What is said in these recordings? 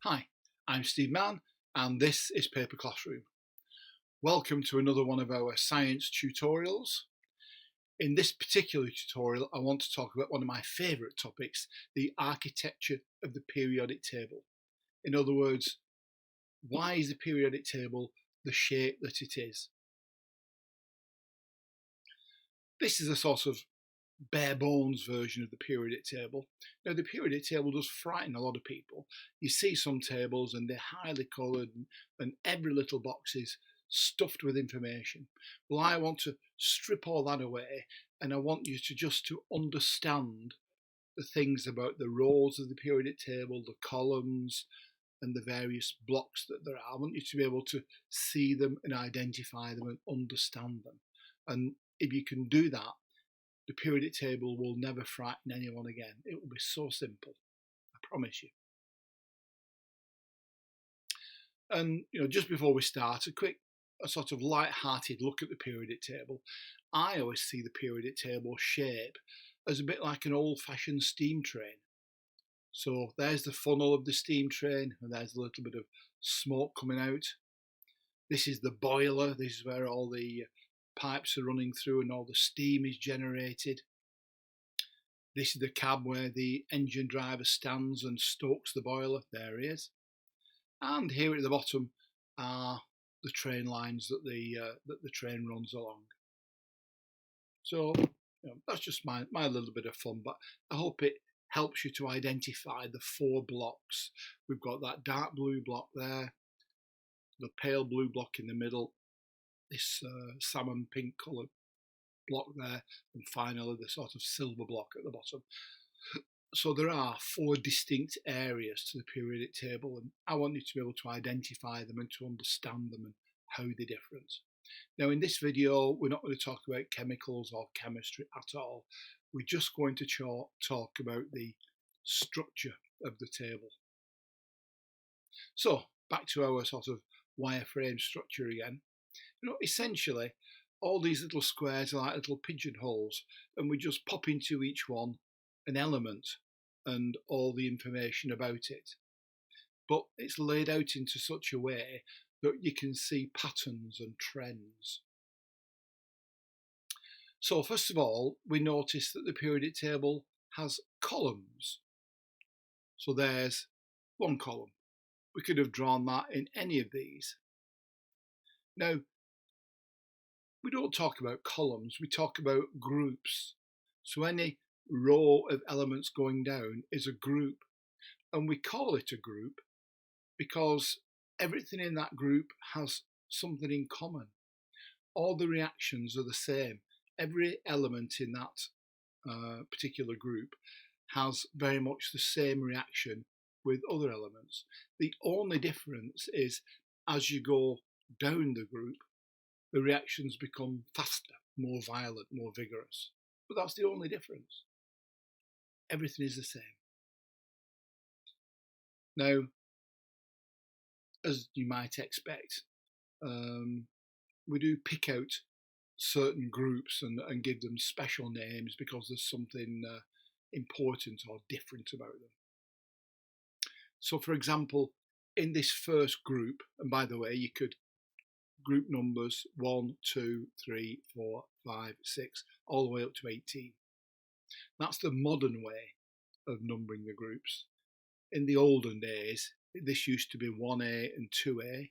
Hi, I'm Steve Mann and this is Paper Classroom. Welcome to another one of our science tutorials. In this particular tutorial I want to talk about one of my favourite topics, the architecture of the periodic table. In other words, why is the periodic table the shape that it is? This is a sort of bare bones version of the periodic table. Now the periodic table does frighten a lot of people. You see some tables and they're highly coloured and every little box is stuffed with information. Well, I want to strip all that away and I want you to understand the things about the rows of the periodic table, the columns and the various blocks that there are. I want you to be able to see them and identify them and understand them. And if you can do that, the periodic table will never frighten anyone again. It will be so simple, I promise you. And just before we start, a sort of light-hearted look at the periodic table. I always see the periodic table shape as a bit like an old-fashioned steam train. So there's the funnel of the steam train, and there's a little bit of smoke coming out. This is the boiler. This is where all the pipes are running through and all the steam is generated. This is the cab where the engine driver stands and stokes the boiler. There he is. And here at the bottom are the train lines that the train runs along. So that's just my little bit of fun, but I hope it helps you to identify the four blocks. We've got that dark blue block there, the pale blue block in the middle, this salmon pink coloured block there, and finally the sort of silver block at the bottom. So there are four distinct areas to the periodic table, and I want you to be able to identify them and to understand them and how they're different. Now in this video we're not going to talk about chemicals or chemistry at all. We're just going to talk about the structure of the table. So back to our sort of wireframe structure again. Essentially all these little squares are like little pigeonholes, and we just pop into each one an element and all the information about it. But it's laid out into such a way that you can see patterns and trends. So first of all, we notice that the periodic table has columns. So there's one column. We could have drawn that in any of these. Now, we don't talk about columns, we talk about groups. So any row of elements going down is a group, and we call it a group because everything in that group has something in common. All the reactions are the same. Every element in that particular group has very much the same reaction with other elements. The only difference is as you go down the group, the reactions become faster, more violent, more vigorous. But that's the only difference. Everything is the same. Now, as you might expect, we do pick out certain groups and give them special names because there's something important or different about them. So for example, in this first group, and by the way, you could group numbers 1, 2, 3, 4, 5, 6, all the way up to 18. That's the modern way of numbering the groups. In the olden days, this used to be 1A and 2A,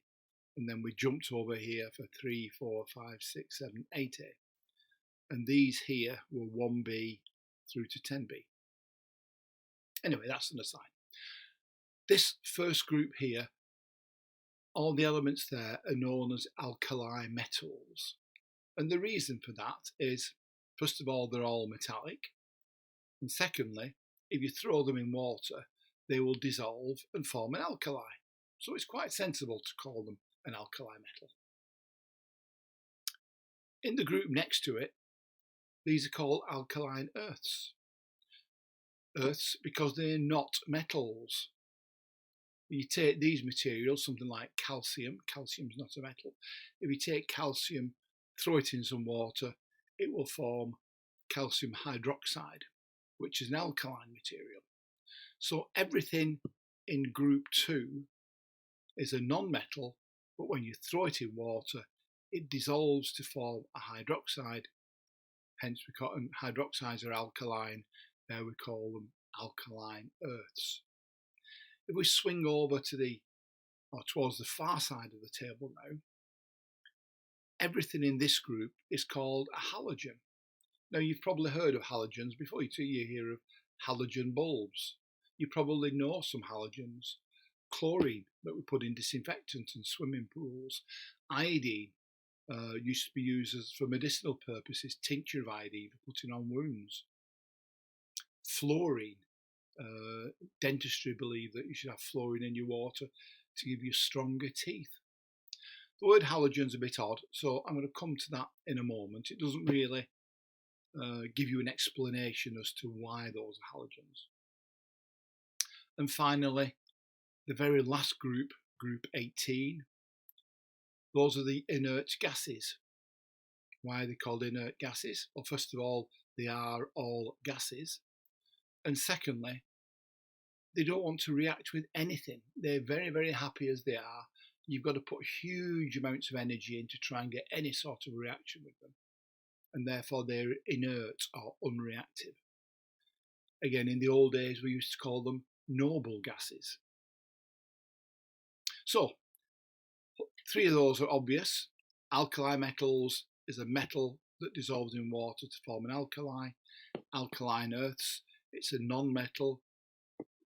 and then we jumped over here for 3, 4, 5, 6, 7, 8A. And these here were 1B through to 10B. Anyway, that's an aside. This first group here, all the elements there are known as alkali metals. And the reason for that is, first of all, they're all metallic. And secondly, if you throw them in water, they will dissolve and form an alkali. So it's quite sensible to call them an alkali metal. In the group next to it, these are called alkaline earths. Earths because they're not metals. You take these materials, something like calcium, calcium's not a metal. If you take calcium, throw it in some water, it will form calcium hydroxide, which is an alkaline material. So everything in group 2 is a non-metal, but when you throw it in water, it dissolves to form a hydroxide. Hence, we call them hydroxides are alkaline. There we call them alkaline earths. If we swing over to towards the far side of the table now, everything in this group is called a halogen. Now, you've probably heard of halogens before. You hear of halogen bulbs. You probably know some halogens. Chlorine that we put in disinfectants and swimming pools. Iodine used to be used for medicinal purposes, tincture of iodine for putting on wounds. Fluorine. Dentistry believe that you should have fluorine in your water to give you stronger teeth. The word halogen's a bit odd, so I'm going to come to that in a moment. It doesn't really give you an explanation as to why those are halogens. And finally, the very last group, group 18, those are the inert gases. Why are they called inert gases? Well, first of all, they are all gases. And secondly, they don't want to react with anything. They're very, very happy as they are. You've got to put huge amounts of energy in to try and get any sort of reaction with them. And therefore they're inert or unreactive. Again, in the old days, we used to call them noble gases. So, 3 of those are obvious. Alkali metals is a metal that dissolves in water to form an alkali. Alkaline earths, it's a non-metal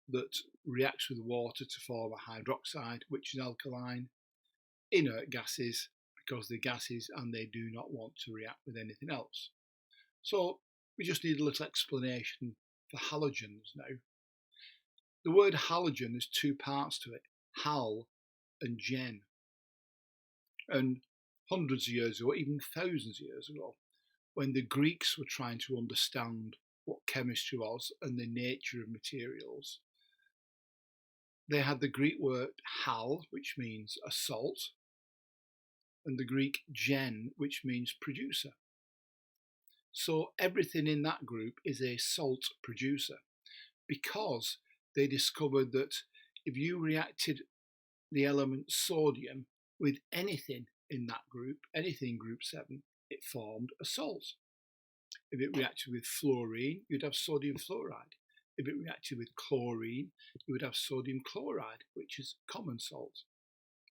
that reacts with water to form a hydroxide, which is alkaline. Inert gases, because they're gases and they do not want to react with anything else. So we just need a little explanation for halogens now. The word halogen has 2 parts to it, hal and gen. And hundreds of years ago, even thousands of years ago, when the Greeks were trying to understand what chemistry was and the nature of materials, they had the Greek word hal, which means a salt, and the Greek gen, which means producer. So everything in that group is a salt producer, because they discovered that if you reacted the element sodium with anything in that group, anything group 7, it formed a salt. If it reacted with fluorine, you'd have sodium fluoride. If it reacted with chlorine, you would have sodium chloride, which is common salt,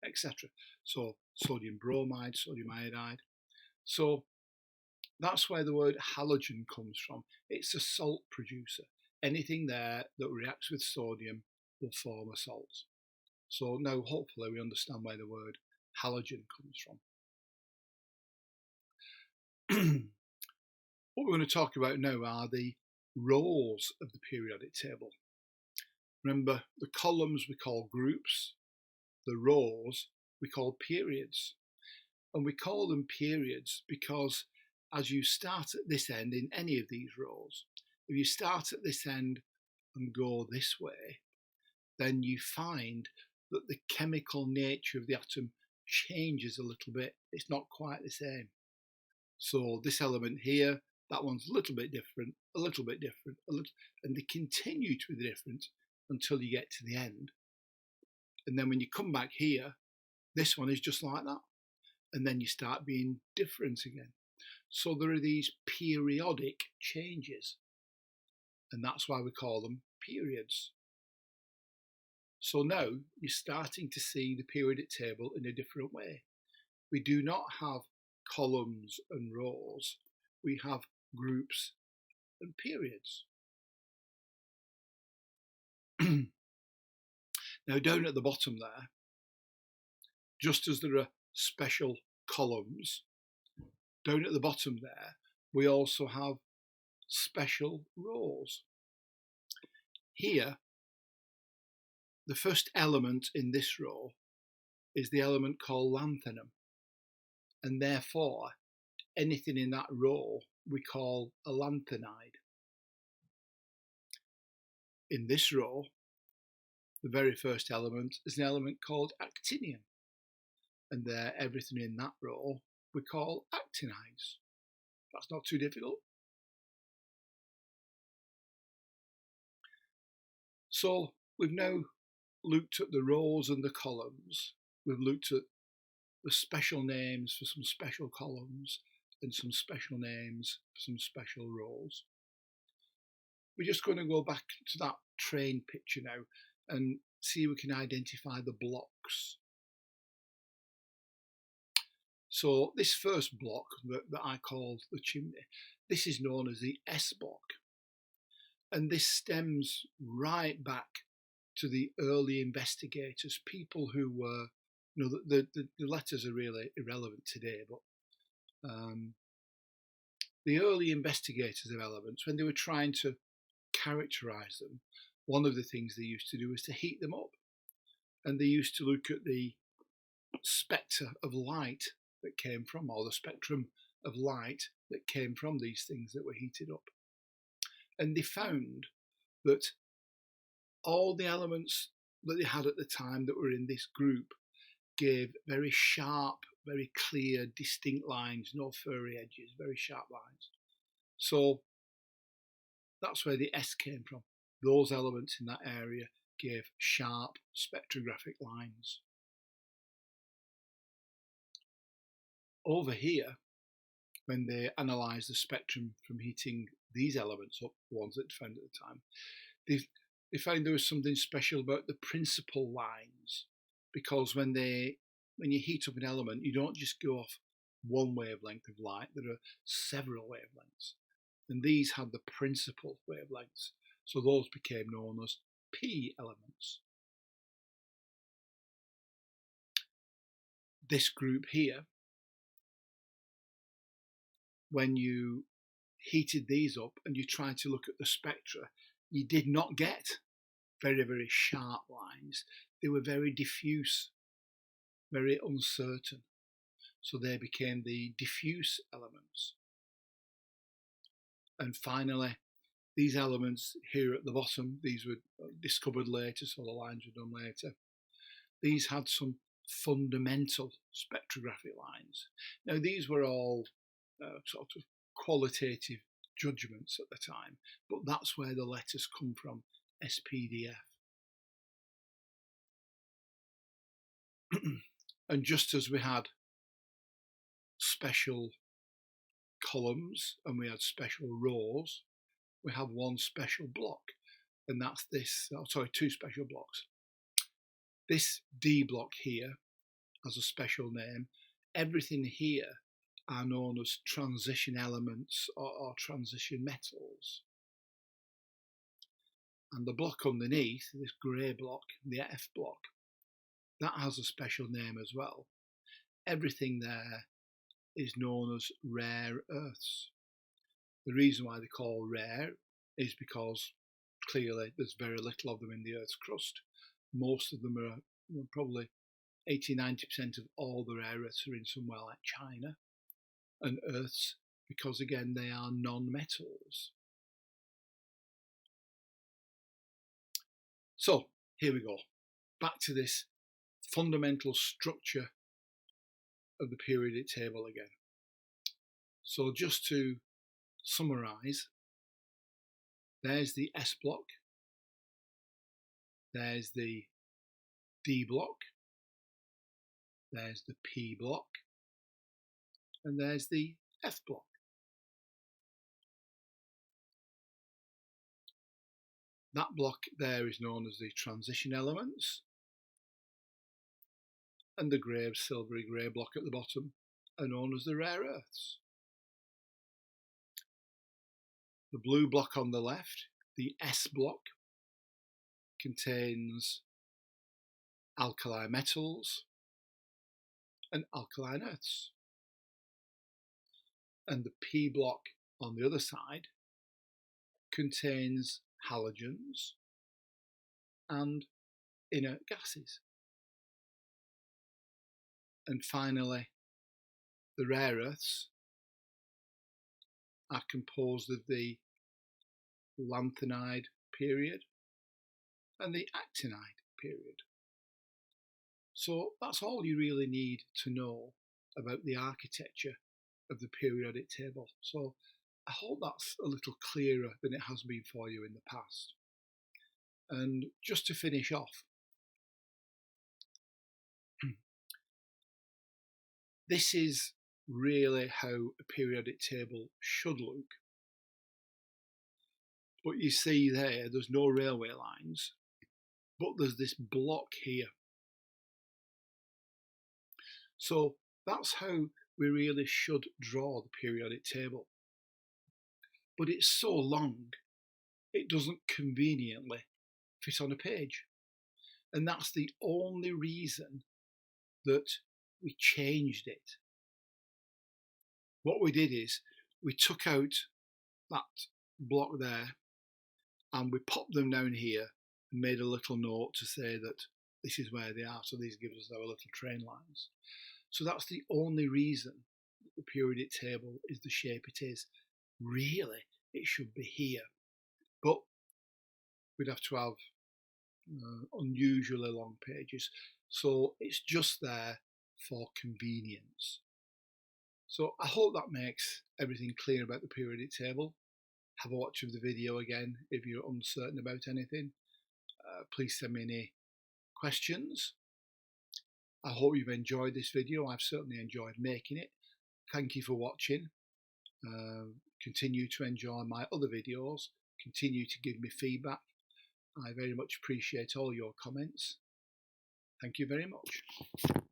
etc. So sodium bromide, sodium iodide. So that's where the word halogen comes from. It's a salt producer. Anything there that reacts with sodium will form a salt. So now hopefully we understand where the word halogen comes from. What we're going to talk about now are the rows of the periodic table. Remember, the columns we call groups, the rows we call periods. And we call them periods because as you start at this end in any of these rows, if you start at this end and go this way, then you find that the chemical nature of the atom changes a little bit. It's not quite the same. So this element here, that one's a little bit different, a little bit different, and they continue to be different until you get to the end. And then when you come back here, this one is just like that. And then you start being different again. So there are these periodic changes. And that's why we call them periods. So now you're starting to see the periodic table in a different way. We do not have columns and rows. We have groups and periods. Now down at the bottom there, just as there are special columns, down at the bottom there, we also have special rows. Here, the first element in this row is the element called lanthanum, and therefore anything in that row we call a lanthanide. In this row, the very first element is an element called actinium, and there everything in that row we call actinides. That's not too difficult. So we've now looked at the rows and the columns. We've looked at the special names for some special columns and some special names for some special rows. We're just going to go back to that train picture now and see if we can identify the blocks. So this first block that I called the chimney, this is known as the S block. And this stems right back to the early investigators, people who were, the letters are really irrelevant today, but the early investigators of elements, when they were trying to characterize them, one of the things they used to do was to heat them up. And they used to look at the spectre of light that came from, or the spectrum of light that came from these things that were heated up. And they found that all the elements that they had at the time that were in this group gave very sharp, very clear, distinct lines, no furry edges, very sharp lines. So that's where the S came from. Those elements in that area gave sharp spectrographic lines. Over here, when they analysed the spectrum from heating these elements up, the ones that they found at the time, they found there was something special about the principal lines, because when you heat up an element, you don't just go off one wavelength of light, there are several wavelengths. And these had the principal wavelengths, so those became known as P elements. This group here, when you heated these up and you tried to look at the spectra, you did not get very, very sharp lines. They were very diffuse, very uncertain. So they became the diffuse elements. And finally, these elements here at the bottom, these were discovered later, so the lines were done later. These had some fundamental spectrographic lines. Now, these were all sort of qualitative judgments at the time, but that's where the letters come from, SPDF. And just as we had special columns and we had special rows, we have one special block, and that's two special blocks. This D block here has a special name. Everything here are known as transition elements or transition metals. And the block underneath, this grey block, the F block, that has a special name as well. Everything there is known as rare earths. The reason why they're called rare is because clearly there's very little of them in the Earth's crust. Most of them are probably 80-90% of all the rare earths are in somewhere like China. And earths, because again they are non-metals. So here we go, back to this fundamental structure of the periodic table again. So just to summarise, there's the S block, there's the D block, there's the P block, and there's the F block. That block there is known as the transition elements, and the grey, silvery grey block at the bottom are known as the rare earths. The blue block on the left, the S block, contains alkali metals and alkaline earths. And the P block on the other side contains halogens and inert gases. And finally, the rare earths are composed of the lanthanide period and the actinide period. So that's all you really need to know about the architecture of the periodic table. So I hope that's a little clearer than it has been for you in the past. And just to finish off, This is really how a periodic table should look. But you see there's no railway lines, but there's this block here. So that's how we really should draw the periodic table. But it's so long, it doesn't conveniently fit on a page. And that's the only reason that we changed it. What we did is we took out that block there and we popped them down here and made a little note to say that this is where they are. So these give us our little train lines. So that's the only reason that the periodic table is the shape it is. Really, it should be here. But we'd have to have unusually long pages. So it's just there for convenience. So I hope that makes everything clear about the periodic table. Have a watch of the video again if you're uncertain about anything. Please send me any questions. I hope you've enjoyed this video. I've certainly enjoyed making it. Thank you for watching. Continue to enjoy my other videos. Continue to give me feedback. I very much appreciate all your comments. Thank you very much.